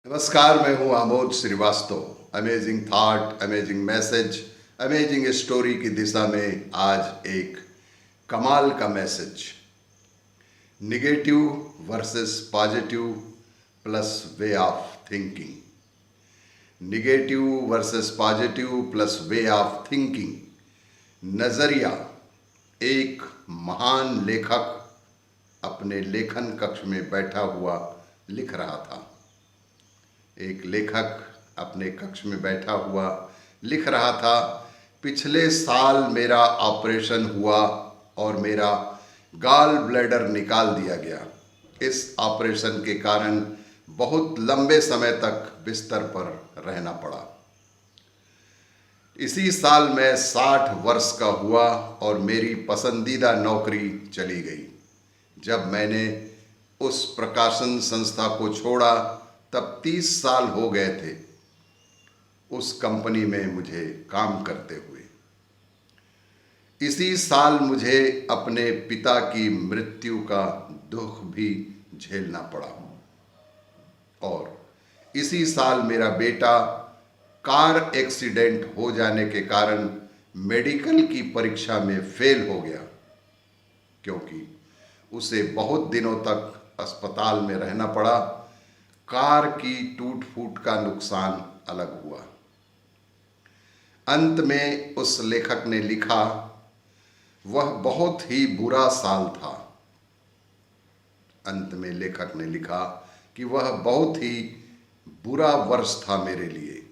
नमस्कार, मैं हूं Amod Srivastava. Amazing thought, amazing message, amazing story की दिशा में आज एक कमाल का message. Negative versus positive plus way of thinking. Negative versus positive plus way of thinking. नजरिया। एक महान लेखक अपने लेखन कक्ष में बैठा हुआ लिख रहा था। एक लेखक अपने कक्ष में बैठा हुआ लिख रहा था, पिछले साल मेरा ऑपरेशन हुआ और मेरा गॉल ब्लैडर निकाल दिया गया। इस ऑपरेशन के कारण बहुत लंबे समय तक बिस्तर पर रहना पड़ा। इसी साल मैं 60 वर्ष का हुआ और मेरी पसंदीदा नौकरी चली गई। जब मैंने उस प्रकाशन संस्था को छोड़ा तब 30 साल हो गए थे उस कंपनी में मुझे काम करते हुए। इसी साल मुझे अपने पिता की मृत्यु का दुख भी झेलना पड़ा और इसी साल मेरा बेटा कार एक्सीडेंट हो जाने के कारण मेडिकल की परीक्षा में फेल हो गया, क्योंकि उसे बहुत दिनों तक अस्पताल में रहना पड़ा। कार की टूट फूट का नुकसान अलग हुआ। अंत में उस लेखक ने लिखा, वह बहुत ही बुरा साल था। अंत में लेखक ने लिखा कि वह बहुत ही बुरा वर्ष था मेरे लिए।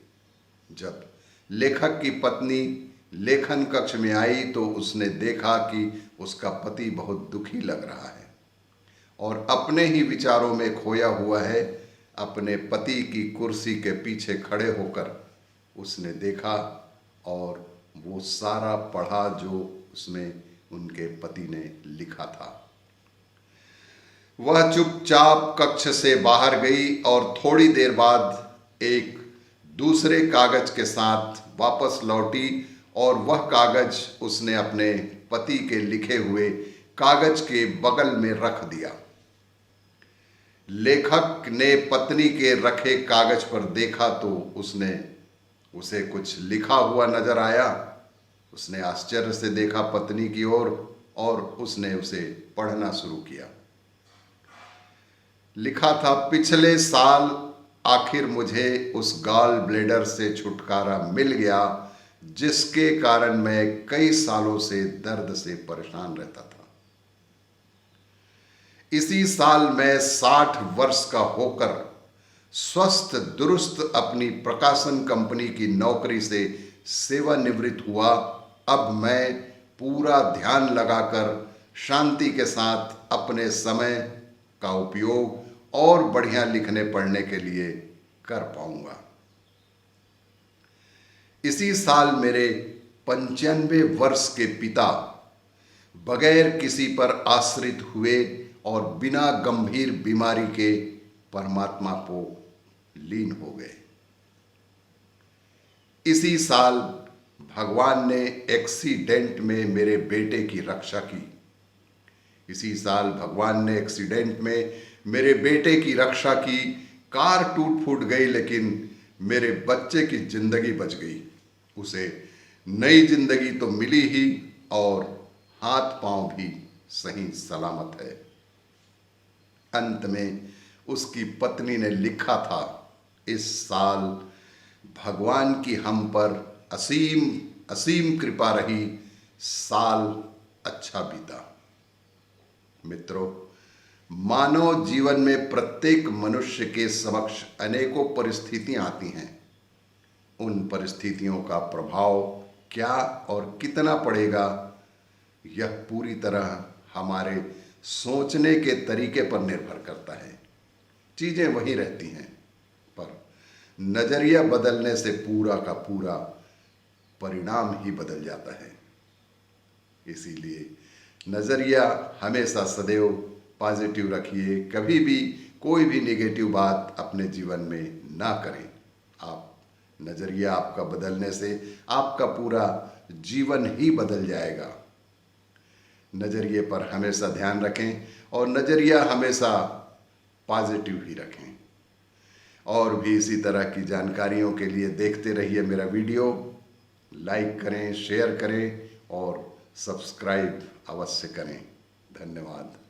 जब लेखक की पत्नी लेखन कक्ष में आई तो उसने देखा कि उसका पति बहुत दुखी लग रहा है और अपने ही विचारों में खोया हुआ है। अपने पति की कुर्सी के पीछे खड़े होकर उसने देखा और वो सारा पढ़ा जो उसमें उनके पति ने लिखा था। वह चुपचाप कक्ष से बाहर गई और थोड़ी देर बाद एक दूसरे कागज के साथ वापस लौटी और वह कागज उसने अपने पति के लिखे हुए कागज के बगल में रख दिया। लेखक ने पत्नी के रखे कागज पर देखा तो उसने उसे कुछ लिखा हुआ नजर आया। उसने आश्चर्य से देखा पत्नी की ओर और उसने उसे पढ़ना शुरू किया। लिखा था, पिछले साल आखिर मुझे उस गॉल ब्लैडर से छुटकारा मिल गया जिसके कारण मैं कई सालों से दर्द से परेशान रहता था। इसी साल मैं 60 वर्ष का होकर स्वस्थ दुरुस्त अपनी प्रकाशन कंपनी की नौकरी से सेवानिवृत्त हुआ। अब मैं पूरा ध्यान लगाकर शांति के साथ अपने समय का उपयोग और बढ़िया लिखने पढ़ने के लिए कर पाऊंगा। इसी साल मेरे 95 वर्ष के पिता बगैर किसी पर आश्रित हुए और बिना गंभीर बीमारी के परमात्मा को लीन हो गए। इसी साल भगवान ने एक्सीडेंट में मेरे बेटे की रक्षा की। इसी साल भगवान ने एक्सीडेंट में मेरे बेटे की रक्षा की। कार टूट फूट गई लेकिन मेरे बच्चे की जिंदगी बच गई। उसे नई जिंदगी तो मिली ही और हाथ पांव भी सही सलामत है। अंत में उसकी पत्नी ने लिखा था, इस साल भगवान की हम पर असीम असीम कृपा रही, साल अच्छा बीता। मित्रों, मानव जीवन में प्रत्येक मनुष्य के समक्ष अनेकों परिस्थितियां आती हैं। उन परिस्थितियों का प्रभाव क्या और कितना पड़ेगा, यह पूरी तरह हमारे सोचने के तरीके पर निर्भर करता है। चीजें वही रहती हैं, पर नजरिया बदलने से पूरा का पूरा परिणाम ही बदल जाता है। इसीलिए नजरिया हमेशा सदैव पॉजिटिव रखिए। कभी भी कोई भी नेगेटिव बात अपने जीवन में ना करें। आप नजरिया आपका बदलने से आपका पूरा जीवन ही बदल जाएगा। नजरिए पर हमेशा ध्यान रखें और नजरिया हमेशा पॉजिटिव ही रखें। और भी इसी तरह की जानकारियों के लिए देखते रहिए मेरा वीडियो। लाइक करें, शेयर करें और सब्सक्राइब अवश्य करें। धन्यवाद।